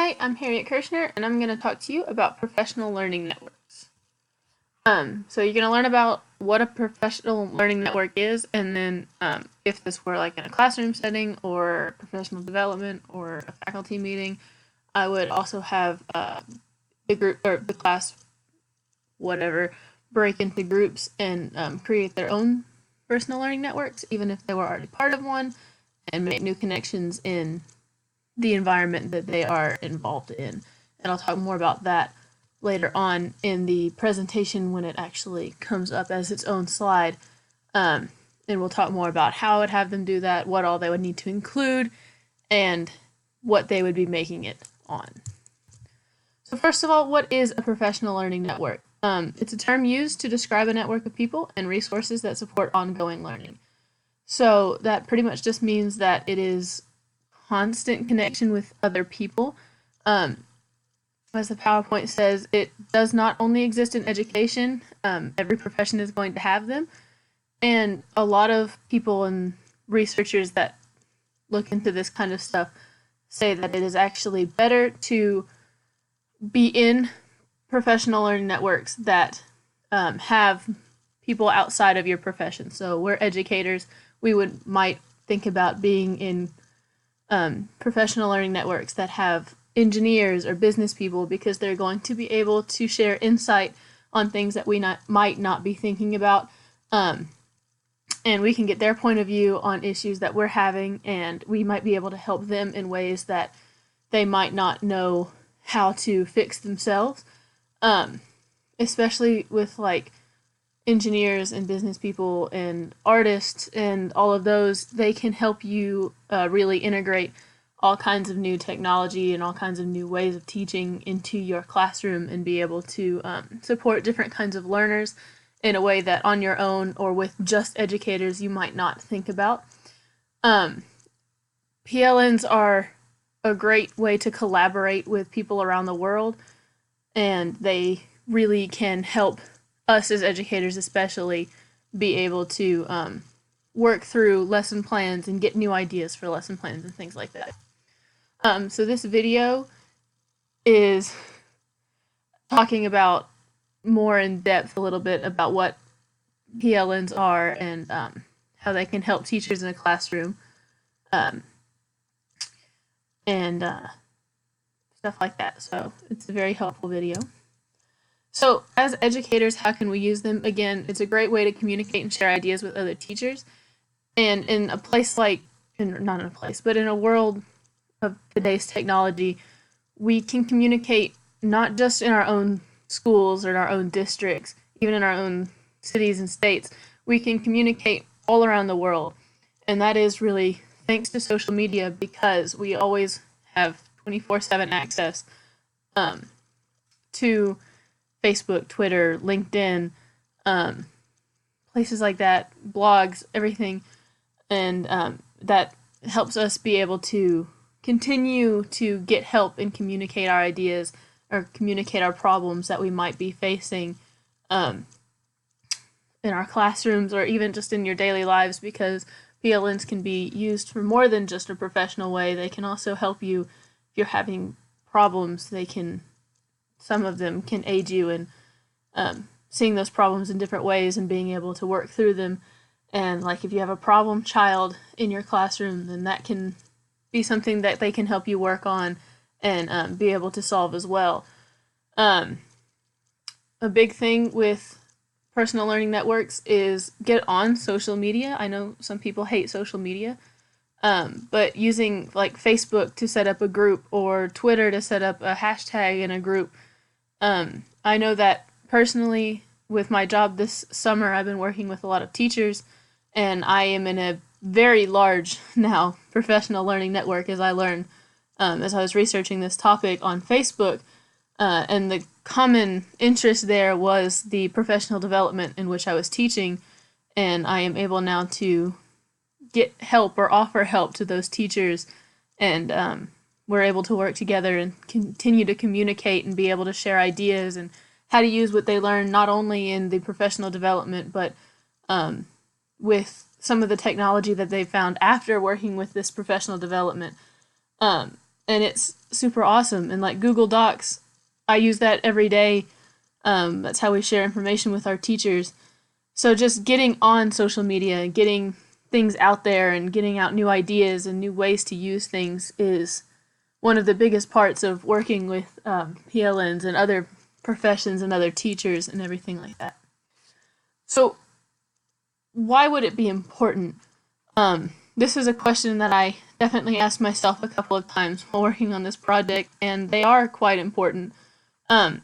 Hi, I'm Harriet Kirshner, and I'm going to talk to you about professional learning networks. So you're going to learn about what a professional learning network is, and then if this were like in a classroom setting or professional development or a faculty meeting, I would also have the group or the class, whatever, break into groups and create their own personal learning networks, even if they were already part of one, and make new connections in the environment that they are involved in. And I'll talk more about that later on in the presentation when it actually comes up as its own slide. And we'll talk more about how I would have them do that, what all they would need to include, and what they would be making it on. So first of all, what is a professional learning network? It's a term used to describe a network of people and resources that support ongoing learning. So that pretty much just means that it is constant connection with other people. As the PowerPoint says, it does not only exist in education. Every profession is going to have them. And a lot of people and researchers that look into this kind of stuff say that it is actually better to be in professional learning networks that have people outside of your profession. So we're educators. We might think about being in professional learning networks that have engineers or business people, because they're going to be able to share insight on things that we might not be thinking about. And we can get their point of view on issues that we're having, and we might be able to help them in ways that they might not know how to fix themselves. Especially with like engineers and business people and artists and all of those, they can help you really integrate all kinds of new technology and all kinds of new ways of teaching into your classroom and be able to support different kinds of learners in a way that on your own or with just educators you might not think about. PLNs are a great way to collaborate with people around the world, and they really can help us as educators especially be able to work through lesson plans and get new ideas for lesson plans and things like that. So this video is talking about more in depth a little bit about what PLNs are and how they can help teachers in a classroom and stuff like that. So it's a very helpful video. So as educators, how can we use them? Again, it's a great way to communicate and share ideas with other teachers. And in a place like, not in a place, but in a world of today's technology, we can communicate not just in our own schools or in our own districts, even in our own cities and states. We can communicate all around the world. And that is really thanks to social media, because we always have 24/7 access to Facebook, Twitter, LinkedIn, places like that, blogs, everything. And that helps us be able to continue to get help and communicate our ideas or communicate our problems that we might be facing in our classrooms or even just in your daily lives, because PLNs can be used for more than just a professional way. They can also help you if you're having problems. Some of them can aid you in seeing those problems in different ways and being able to work through them. And like if you have a problem child in your classroom, then that can be something that they can help you work on and be able to solve as well. A big thing with personal learning networks is get on social media. I know some people hate social media, but using like Facebook to set up a group or Twitter to set up a hashtag in a group. I know that personally with my job this summer, I've been working with a lot of teachers, and I am in a very large now professional learning network as I learned as I was researching this topic on Facebook. And the common interest there was the professional development in which I was teaching, and I am able now to get help or offer help to those teachers, and we're able to work together and continue to communicate and be able to share ideas and how to use what they learn, not only in the professional development, but with some of the technology that they found after working with this professional development. And it's super awesome. And like Google Docs, I use that every day. That's how we share information with our teachers. So just getting on social media and getting things out there and getting out new ideas and new ways to use things is one of the biggest parts of working with PLNs and other professions and other teachers and everything like that. So why would it be important? This is a question that I definitely asked myself a couple of times while working on this project, and they are quite important. Um,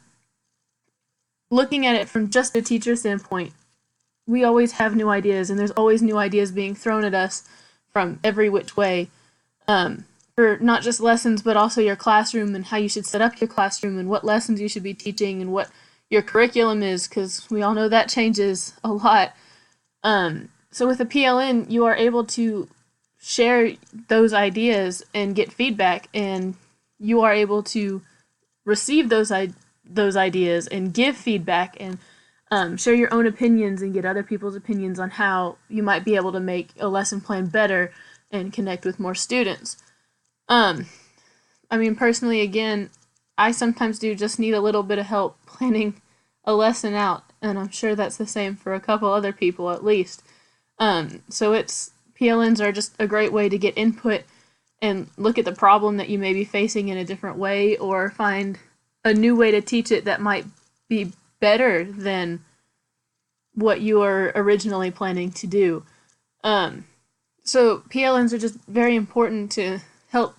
Looking at it from just a teacher standpoint, we always have new ideas, and there's always new ideas being thrown at us from every which way. For not just lessons, but also your classroom and how you should set up your classroom and what lessons you should be teaching and what your curriculum is, because we all know that changes a lot. So with a PLN, you are able to share those ideas and get feedback, and you are able to receive those ideas and give feedback and share your own opinions and get other people's opinions on how you might be able to make a lesson plan better and connect with more students. I mean, personally, again, I sometimes do just need a little bit of help planning a lesson out, and I'm sure that's the same for a couple other people at least. So PLNs are just a great way to get input and look at the problem that you may be facing in a different way, or find a new way to teach it that might be better than what you were originally planning to do. So PLNs are just very important to help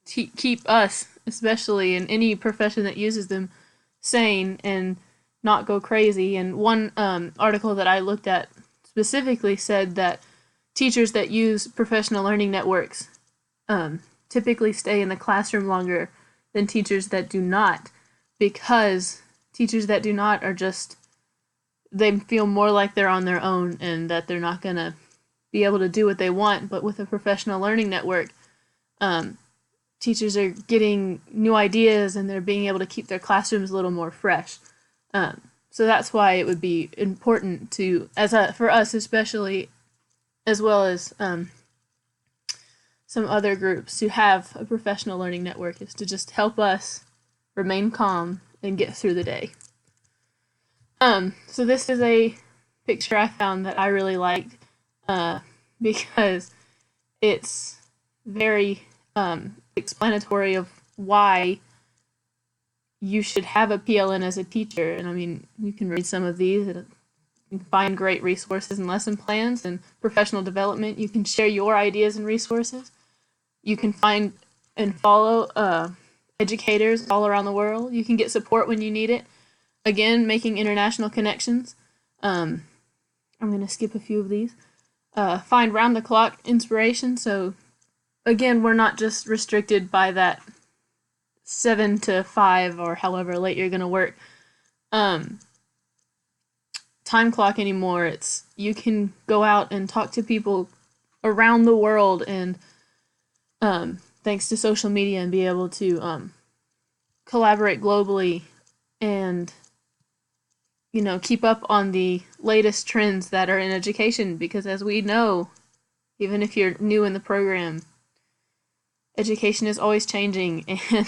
keep us, especially in any profession that uses them, sane and not go crazy. And one article that I looked at specifically said that teachers that use professional learning networks typically stay in the classroom longer than teachers that do not, because teachers that do not are just, they feel more like they're on their own and that they're not going to be able to do what they want. But with a professional learning network, teachers are getting new ideas and they're being able to keep their classrooms a little more fresh. So that's why it would be important to, for us especially, as well as some other groups, to have a professional learning network, is to just help us remain calm and get through the day. So this is a picture I found that I really liked because it's very explanatory of why you should have a PLN as a teacher. And I mean, you can read some of these. You can find great resources and lesson plans and professional development. You can share your ideas and resources. You can find and follow educators all around the world. You can get support when you need it. Again, making international connections. I'm going to skip a few of these. Find round-the-clock inspiration. So, again, we're not just restricted by that 7 to 5 or however late you're going to work time clock anymore. It's, you can go out and talk to people around the world, and thanks to social media, and be able to collaborate globally and, you know, keep up on the latest trends that are in education, because as we know, even if you're new in the program, education is always changing, and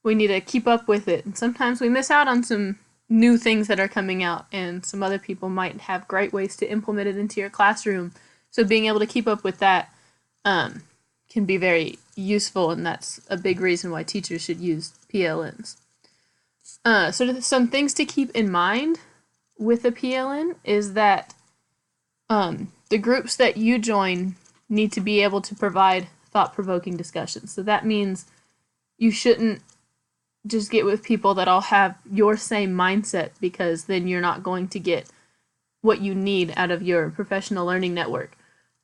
we need to keep up with it. And sometimes we miss out on some new things that are coming out, and some other people might have great ways to implement it into your classroom. So being able to keep up with that can be very useful, and that's a big reason why teachers should use PLNs. So some things to keep in mind with a PLN is that the groups that you join need to be able to provide thought-provoking discussions. So that means you shouldn't just get with people that all have your same mindset, because then you're not going to get what you need out of your professional learning network.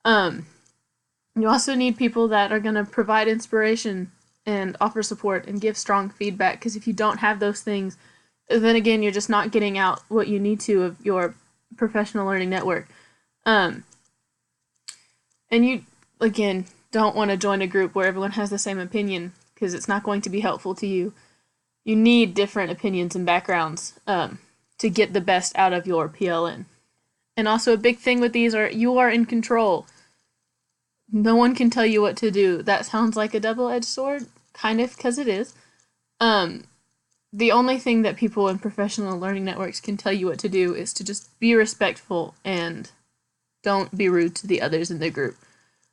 You also need people that are going to provide inspiration and offer support and give strong feedback, because if you don't have those things, then again, you're just not getting out what you need to of your professional learning network. And you, again, don't want to join a group where everyone has the same opinion, because it's not going to be helpful to you. You need different opinions and backgrounds to get the best out of your PLN. And also a big thing with these are, you are in control. No one can tell you what to do. That sounds like a double-edged sword. kind of, because it is. The only thing that people in professional learning networks can tell you what to do is to just be respectful and don't be rude to the others in the group.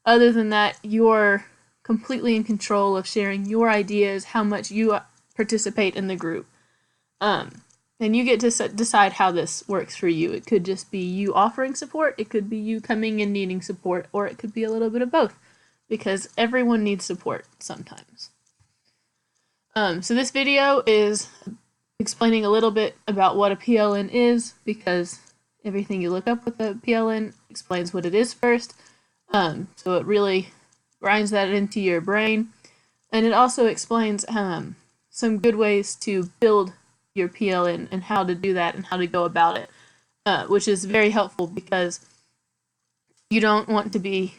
Other than that, you're completely in control of sharing your ideas, how much you participate in the group. And you get to decide how this works for you. It could just be you offering support, it could be you coming and needing support, or it could be a little bit of both, because everyone needs support sometimes. So this video is explaining a little bit about what a PLN is, because everything you look up with a PLN explains what it is first. So it really grinds that into your brain. And it also explains some good ways to build your PLN and how to do that and how to go about it, which is very helpful because you don't want to be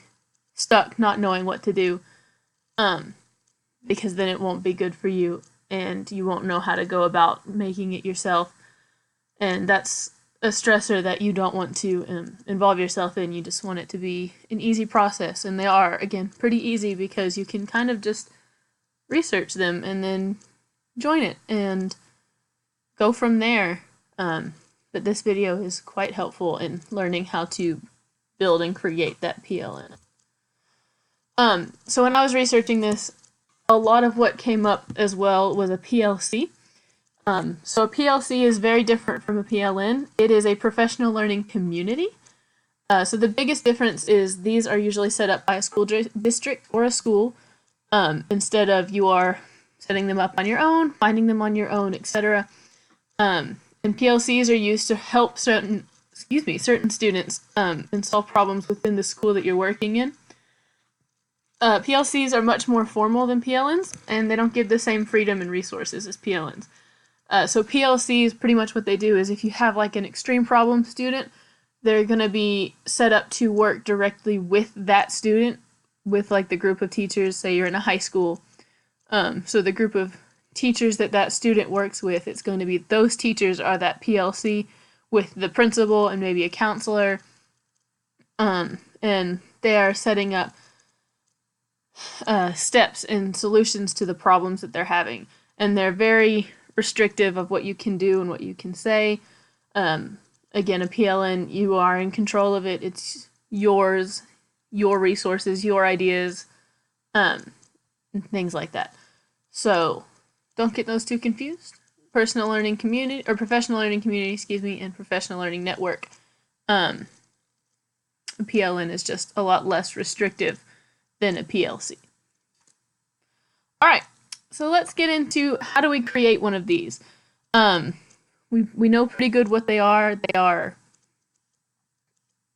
stuck not knowing what to do, because then it won't be good for you and you won't know how to go about making it yourself. And that's a stressor that you don't want to involve yourself in. You just want it to be an easy process. And they are, again, pretty easy because you can kind of just research them and then join it and go from there. But this video is quite helpful in learning how to build and create that PLN. So when I was researching this, a lot of what came up as well was a PLC. So a PLC is very different from a PLN. It is a professional learning community. So the biggest difference is these are usually set up by a school district or a school, instead of you are setting them up on your own, finding them on your own, etc. And PLCs are used to help certain students and solve problems within the school that you're working in. PLCs are much more formal than PLNs, and they don't give the same freedom and resources as PLNs. So PLCs, pretty much what they do is if you have like an extreme problem student, they're going to be set up to work directly with that student, with like the group of teachers. Say you're in a high school. So the group of teachers that student works with, it's going to be those teachers are that PLC with the principal and maybe a counselor. And they are setting up steps and solutions to the problems that they're having. And they're very restrictive of what you can do and what you can say. Again, a PLN, you are in control of it. It's yours, your resources, your ideas, and things like that. So don't get those two confused. Personal learning community, or professional learning community, and professional learning network. A PLN is just a lot less restrictive than a PLC. All right, so let's get into how do we create one of these. We know pretty good what they are. They are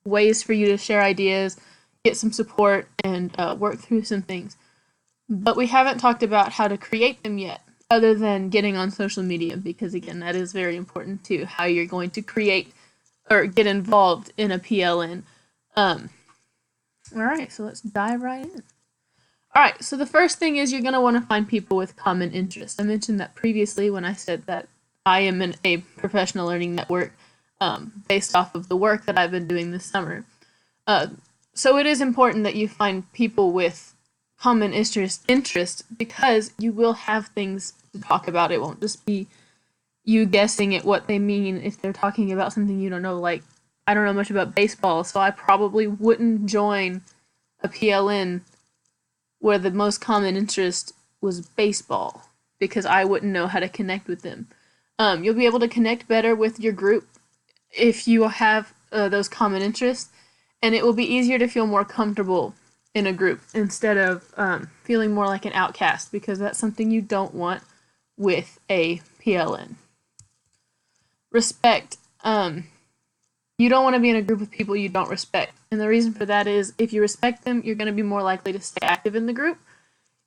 ways for you to share ideas, get some support, and work through some things. But we haven't talked about how to create them yet, other than getting on social media, because again, that is very important to how you're going to create or get involved in a PLN. All right, so let's dive right in. All right, so the first thing is you're going to want to find people with common interests. I mentioned that previously when I said that I am in a professional learning network based off of the work that I've been doing this summer. So it is important that you find people with common interest because you will have things to talk about. It won't just be you guessing at what they mean if they're talking about something you don't know. Like, I don't know much about baseball, so I probably wouldn't join a PLN where the most common interest was baseball, because I wouldn't know how to connect with them. You'll be able to connect better with your group if you have those common interests, and it will be easier to feel more comfortable in a group instead of feeling more like an outcast, because that's something you don't want with a PLN. Respect. You don't want to be in a group of people you don't respect. And the reason for that is if you respect them, you're going to be more likely to stay active in the group.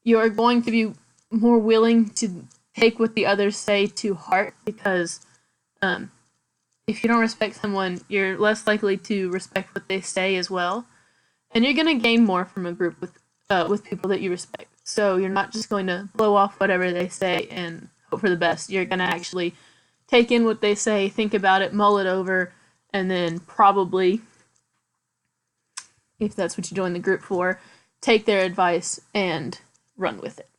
You're going to be more willing to take what the others say to heart, because if you don't respect someone, you're less likely to respect what they say as well. And you're going to gain more from a group with people that you respect. So you're not just going to blow off whatever they say and hope for the best. You're going to actually take in what they say, think about it, mull it over, and then probably, if that's what you join the group for, take their advice and run with it.